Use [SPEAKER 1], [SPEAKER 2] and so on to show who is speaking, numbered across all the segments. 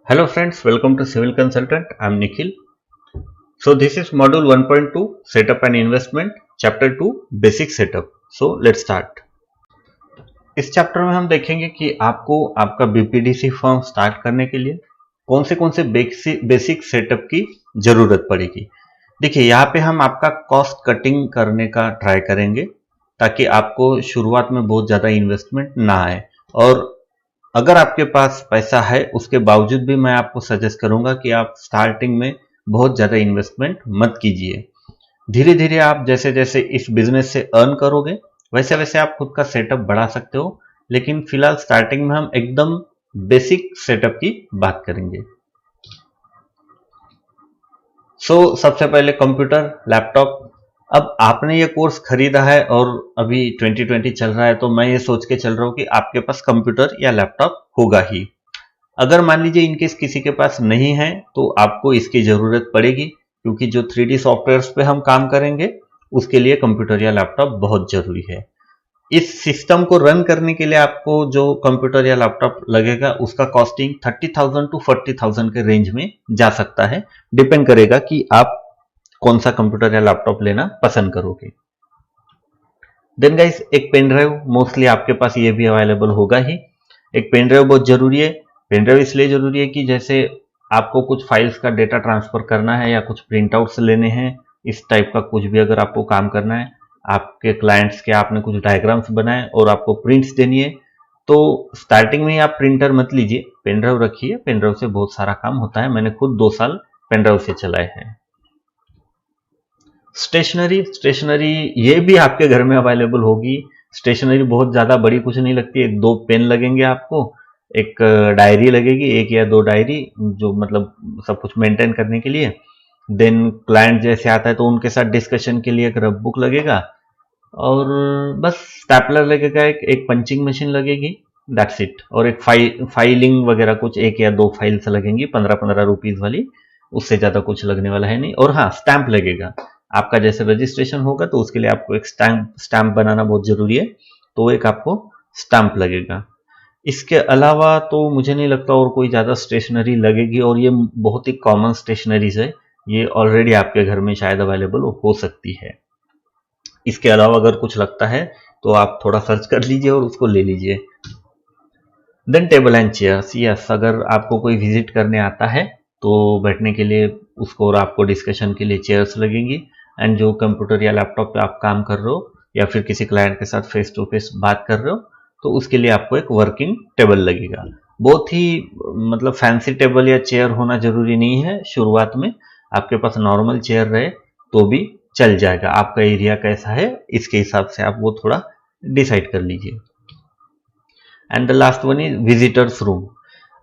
[SPEAKER 1] Hello friends, welcome to Civil Consultant. I am Nikhil. So this is module 1.2 Setup and Investment, Chapter 2 Basic Setup. So let's start. इस chapter में हम देखेंगे कि आपको आपका बीपीडीसी firm start करने के लिए कौन से बेसिक सेटअप की जरूरत पड़ेगी। देखिए यहाँ पे हम आपका कॉस्ट कटिंग करने का ट्राई करेंगे ताकि आपको शुरुआत में बहुत ज़्यादा इन्वेस्टमेंट ना आए, और अगर आपके पास पैसा है उसके बावजूद भी मैं आपको सजेस्ट करूंगा कि आप स्टार्टिंग में बहुत ज़्यादा इन्वेस्टमेंट मत कीजिए। धीरे धीरे आप जैसे जैसे इस बिजनेस से अर्न करोगे वैसे वैसे आप खुद का सेटअप बढ़ा सकते हो, लेकिन फिलहाल स्टार्टिंग में हम एकदम बेसिक सेटअप की बात करेंगे। सबसे पहले कंप्यूटर, लैपटॉप। अब आपने ये कोर्स खरीदा है और अभी 2020 चल रहा है, तो मैं ये सोच के चल रहा हूं कि आपके पास कंप्यूटर या लैपटॉप होगा ही। अगर मान लीजिए इनकेस किसी के पास नहीं है तो आपको इसकी जरूरत पड़ेगी, क्योंकि जो 3D सॉफ्टवेयर्स पे हम काम करेंगे उसके लिए कंप्यूटर या लैपटॉप बहुत जरूरी है। इस सिस्टम को रन करने के लिए आपको जो कंप्यूटर या लैपटॉप लगेगा उसका कॉस्टिंग 30,000 टू 40,000 के रेंज में जा सकता है। डिपेंड करेगा कि आप कौन सा कंप्यूटर या लैपटॉप लेना पसंद करोगे। देन गाइस, एक पेन ड्राइव मोस्टली आपके पास ये भी अवेलेबल होगा ही। एक पेन ड्राइव बहुत जरूरी है। पेन ड्राइव इसलिए जरूरी है कि जैसे आपको कुछ फाइल्स का डेटा ट्रांसफर करना है या कुछ प्रिंट आउट्स लेने हैं, इस टाइप का कुछ भी अगर आपको काम करना है, आपके क्लाइंट्स के आपने कुछ डायग्राम्स बनाए और आपको प्रिंट्स देनी है, तो स्टार्टिंग में ही आप प्रिंटर मत लीजिए, पेन ड्राइव रखिए। पेन ड्राइव से बहुत सारा काम होता है, मैंने खुद 2 साल पेन ड्राइव से चलाए हैं। स्टेशनरी ये भी आपके घर में अवेलेबल होगी। स्टेशनरी बहुत ज्यादा बड़ी कुछ नहीं लगती है। 2 पेन लगेंगे आपको, एक डायरी लगेगी, 1 या 2 डायरी, जो मतलब सब कुछ मेंटेन करने के लिए। देन क्लाइंट जैसे आता है तो उनके साथ डिस्कशन के लिए एक रफ बुक लगेगा, और बस स्टैपलर लगेगा, एक पंचिंग मशीन लगेगी, दैट्स इट। और एक फाइलिंग वगैरह कुछ 1 या 2 फाइल्स लगेंगी 15-15 रुपीज वाली, उससे ज्यादा कुछ लगने वाला है नहीं। और हाँ, स्टैंप लगेगा। आपका जैसे रजिस्ट्रेशन होगा तो उसके लिए आपको एक स्टैंप बनाना बहुत जरूरी है, तो एक आपको स्टैंप लगेगा। इसके अलावा तो मुझे नहीं लगता और कोई ज़्यादा स्टेशनरी लगेगी, और ये बहुत ही कॉमन स्टेशनरीज है, ये ऑलरेडी आपके घर में शायद अवेलेबल हो सकती है। इसके अलावा अगर कुछ लगता है तो आप थोड़ा सर्च कर लीजिए और उसको ले लीजिए। Then table and chairs, yes, अगर आपको कोई विजिट करने आता है तो बैठने के लिए उसको और आपको डिस्कशन के लिए चेयर्स लगेंगी। एंड जो कंप्यूटर या लैपटॉप पे आप काम कर रहे हो या फिर किसी क्लाइंट के साथ फेस टू फेस बात कर रहे हो तो उसके लिए आपको एक वर्किंग टेबल लगेगा। बहुत ही मतलब फैंसी टेबल या चेयर होना जरूरी नहीं है। शुरुआत में आपके पास नॉर्मल चेयर रहे तो भी चल जाएगा। आपका एरिया कैसा है इसके हिसाब से आप वो थोड़ा डिसाइड कर लीजिए। And the last one is visitors room.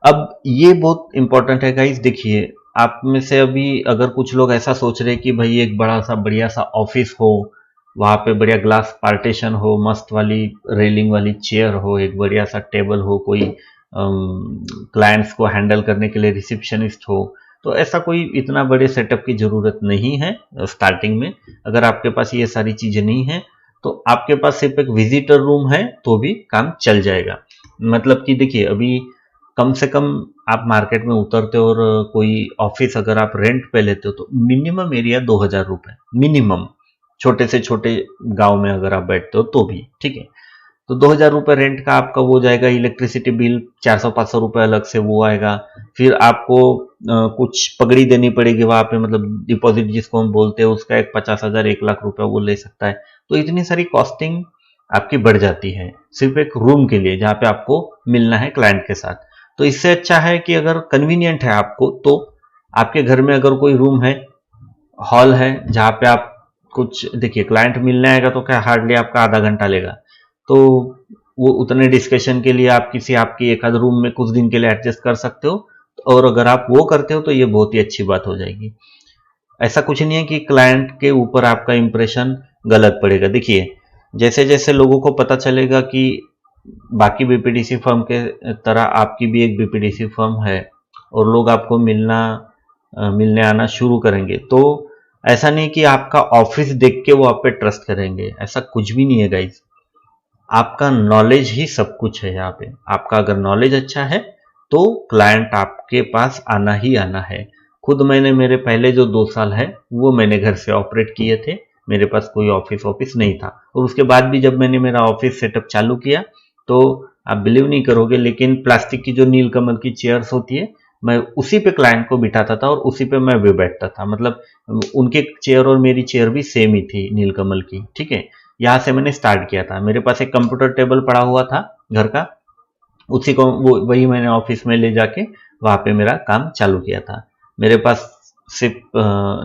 [SPEAKER 1] अब ये बहुत इंपॉर्टेंट है गाइस। देखिए, आप में से अभी अगर कुछ लोग ऐसा सोच रहे कि भाई एक बड़ा सा बढ़िया सा ऑफिस हो, वहां पे बढ़िया ग्लास पार्टीशन हो, मस्त वाली रेलिंग वाली चेयर हो, एक बढ़िया सा टेबल हो, कोई क्लाइंट्स को हैंडल करने के लिए रिसेप्शनिस्ट हो, तो ऐसा कोई इतना बड़े सेटअप की जरूरत नहीं है स्टार्टिंग में। अगर आपके पास ये सारी चीजें नहीं है तो आपके पास सिर्फ एक विजिटर रूम है तो भी काम चल जाएगा। मतलब कि देखिए, अभी कम से कम आप मार्केट में उतरते हो और कोई ऑफिस अगर आप रेंट पे लेते हो तो मिनिमम एरिया 2,000 रुपए, मिनिमम। छोटे से छोटे गांव में अगर आप बैठते हो तो भी ठीक है, तो 2,000 रुपए रेंट का आपका वो जाएगा। इलेक्ट्रिसिटी बिल 400-500 रुपए अलग से वो आएगा। फिर आपको कुछ पगड़ी देनी पड़ेगी वहां पे, मतलब डिपॉजिट जिसको हम बोलते हैं, उसका एक 50,000 1,00,000 रुपए वो ले सकता है। तो इतनी सारी कॉस्टिंग आपकी बढ़ जाती है सिर्फ एक रूम के लिए जहां पे आपको मिलना है क्लाइंट के साथ। तो इससे अच्छा है कि अगर कन्वीनियंट है आपको तो आपके घर में अगर कोई रूम है, हॉल है, जहां पे आप कुछ, देखिए क्लाइंट मिलने आएगा तो क्या हार्डली आपका आधा घंटा लेगा, तो वो उतने डिस्कशन के लिए आप किसी आपकी एक आध रूम में कुछ दिन के लिए एडजस्ट कर सकते हो। और अगर आप वो करते हो तो ये बहुत ही अच्छी बात हो जाएगी। ऐसा कुछ नहीं है कि क्लाइंट के ऊपर आपका इंप्रेशन गलत पड़ेगा। देखिए, जैसे जैसे लोगों को पता चलेगा कि बाकी बीपीडीसी फर्म के तरह आपकी भी एक बीपीडीसी फर्म है और लोग आपको मिलने आना शुरू करेंगे, तो ऐसा नहीं कि आपका ऑफिस देख के वो आप पे ट्रस्ट करेंगे, ऐसा कुछ भी नहीं है गाइज। आपका नॉलेज ही सब कुछ है। यहाँ पे आपका अगर नॉलेज अच्छा है तो क्लाइंट आपके पास आना ही आना है। खुद मैंने मेरे पहले जो 2 साल है वो मैंने घर से ऑपरेट किए थे, मेरे पास कोई ऑफिस नहीं था। और उसके बाद भी जब मैंने मेरा ऑफिस सेटअप चालू किया तो आप बिलीव नहीं करोगे, लेकिन प्लास्टिक की जो नीलकमल की चेयर्स होती है, मैं उसी पे क्लाइंट को बिठाता था और उसी पे मैं भी बैठता था। मतलब उनके चेयर और मेरी चेयर भी सेम ही थी नीलकमल की, ठीक है। यहाँ से मैंने स्टार्ट किया था। मेरे पास एक कंप्यूटर टेबल पड़ा हुआ था घर का, उसी को वही मैंने ऑफिस में ले जाके वहां पे मेरा काम चालू किया था। मेरे पास सिर्फ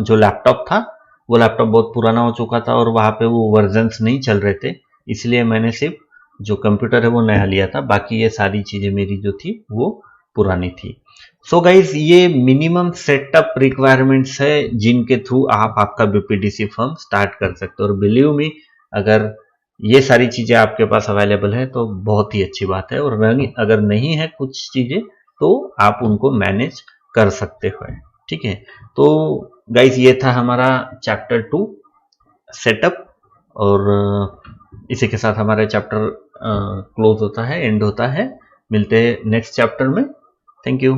[SPEAKER 1] जो लैपटॉप था वो लैपटॉप बहुत पुराना हो चुका था और वहां पे वो वर्जन्स नहीं चल रहे थे, इसलिए मैंने सिर्फ जो कंप्यूटर है वो नया लिया था। बाकी ये सारी चीजें मेरी जो थी वो पुरानी थी। सो गाइज, ये मिनिमम सेटअप रिक्वायरमेंट्स है जिनके थ्रू आप आपका बीपीडीसी फर्म स्टार्ट कर सकते हो। और बिलीव मी, अगर ये सारी चीजें आपके पास अवेलेबल है तो बहुत ही अच्छी बात है, और अगर नहीं है कुछ चीजें तो आप उनको मैनेज कर सकते हो, ठीक है। तो गाइस, ये था हमारा चैप्टर 2 सेटअप, और इसी के साथ हमारा चैप्टर क्लोज होता है, एंड होता है। मिलते हैं नेक्स्ट चैप्टर में। Thank you.